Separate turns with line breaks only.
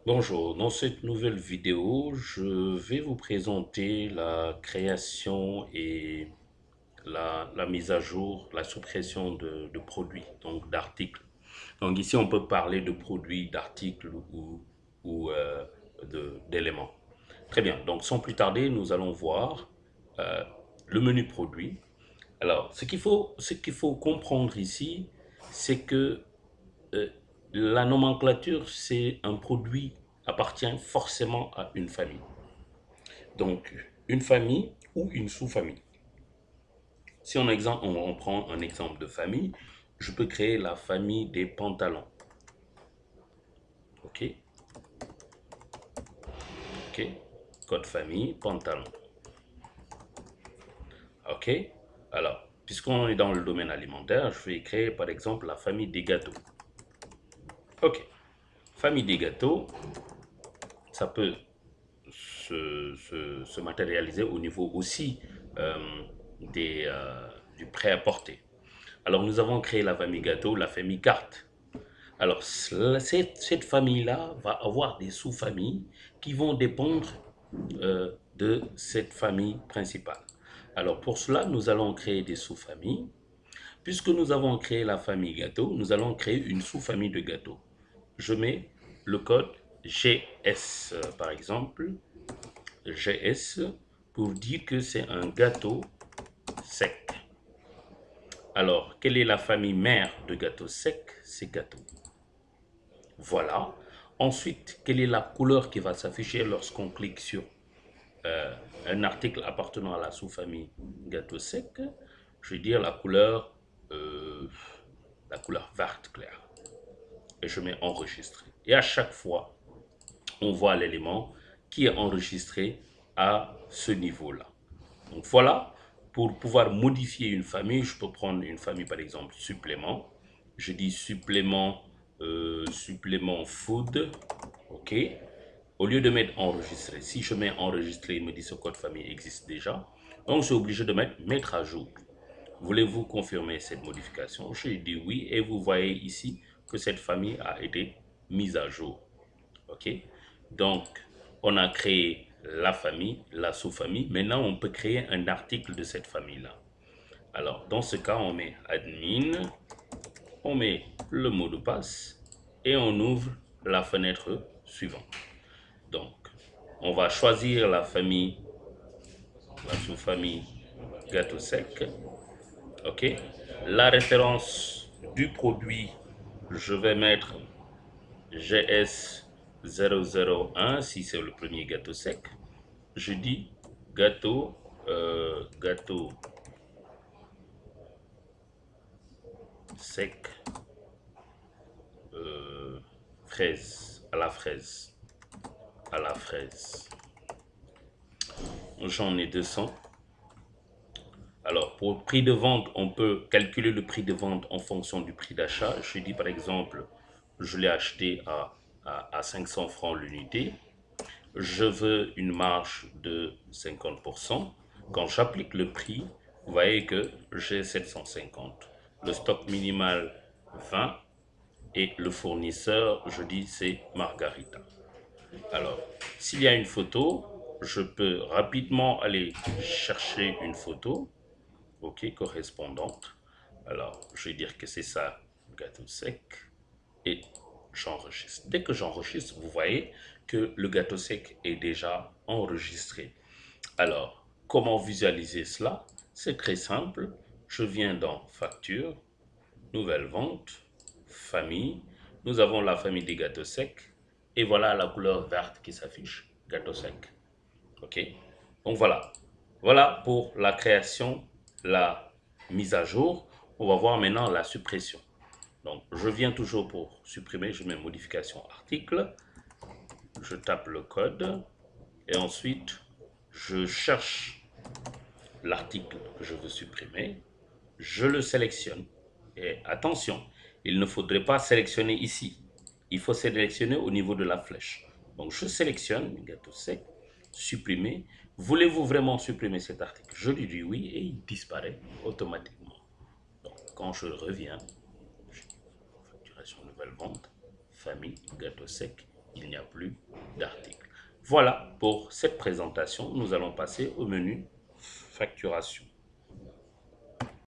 Bonjour, dans cette nouvelle vidéo, je vais vous présenter la création et la mise à jour, la suppression de produits, donc d'articles. Donc ici, on peut parler de produits, d'articles ou d'éléments. Très bien, donc sans plus tarder, nous allons voir euh, le menu produit. Alors, ce qu'il faut comprendre ici, c'est que euh, la nomenclature, c'est un produit appartient forcément à une famille. Donc, une famille ou une sous-famille. Si on prend un exemple de famille, je peux créer la famille des pantalons. OK? OK? Code famille, pantalon. OK? Alors, puisqu'on est dans le domaine alimentaire, je vais créer par exemple la famille des gâteaux. OK. Famille des gâteaux, ça peut se matérialiser au niveau aussi euh, du prêt-à-porter. Alors, nous avons créé la famille gâteau, la famille carte. Alors, cette famille-là va avoir des sous-familles qui vont dépendre de cette famille principale. Alors, pour cela, nous allons créer des sous-familles. Puisque nous avons créé la famille gâteau, nous allons créer une sous-famille de gâteaux. Je mets le code GS, par exemple, GS, pour dire que c'est un gâteau sec. Alors, quelle est la famille mère de gâteau sec? C'est gâteau. Voilà. Ensuite, quelle est la couleur qui va s'afficher lorsqu'on clique sur euh, un article appartenant à la sous-famille gâteau sec? Je vais dire euh, la couleur verte claire. Et je mets enregistrer. Et à chaque fois, on voit l'élément qui est enregistré à ce niveau-là. Donc voilà, pour pouvoir modifier une famille, je peux prendre une famille par exemple supplément. Je dis supplément food, ok. Au lieu de mettre enregistré, si je mets enregistré, il me dit ce code famille existe déjà. Donc je suis obligé de mettre à jour. Voulez-vous confirmer cette modification? Je dis oui et vous voyez ici que cette famille a été mise à jour. Ok. Donc, on a créé la famille, la sous-famille. Maintenant, on peut créer un article de cette famille-là. Alors, dans ce cas, on met admin, on met le mot de passe et on ouvre la fenêtre suivante. Donc, on va choisir la famille, la sous-famille gâteau sec. Ok. La référence du produit, je vais mettre GS001 si c'est le premier gâteau sec. Je dis gâteau sec, fraise, à la fraise, à la fraise. J'en ai 200. Alors, pour le prix de vente, on peut calculer le prix de vente en fonction du prix d'achat. Je dis par exemple, je l'ai acheté à 500 francs l'unité. Je veux une marge de 50%. Quand j'applique le prix, vous voyez que j'ai 750. Le stock minimal 20 et le fournisseur, je dis, c'est Margarita. Alors, s'il y a une photo, je peux rapidement aller chercher une photo, ok, correspondante. Alors, je vais dire que c'est ça, gâteau sec, et j'enregistre. Dès que j'enregistre, vous voyez que le gâteau sec est déjà enregistré. Alors, comment visualiser cela? C'est très simple. Je viens dans Facture, Nouvelle vente, Famille. Nous avons la famille des gâteaux secs. Et voilà la couleur verte qui s'affiche, gâteau sec. OK? Donc voilà. Voilà pour la création, la mise à jour. On va voir maintenant la suppression. Donc, je viens toujours pour supprimer, je mets modification article, je tape le code et ensuite je cherche l'article que je veux supprimer, je le sélectionne. Et attention, il ne faudrait pas sélectionner ici. Il faut sélectionner au niveau de la flèche. Donc je sélectionne, gâteau sec, supprimer. Voulez-vous vraiment supprimer cet article? Je lui dis oui et il disparaît automatiquement. Donc quand je reviens, facturation nouvelle vente, famille, gâteau sec, il n'y a plus d'article. Voilà pour cette présentation. Nous allons passer au menu facturation.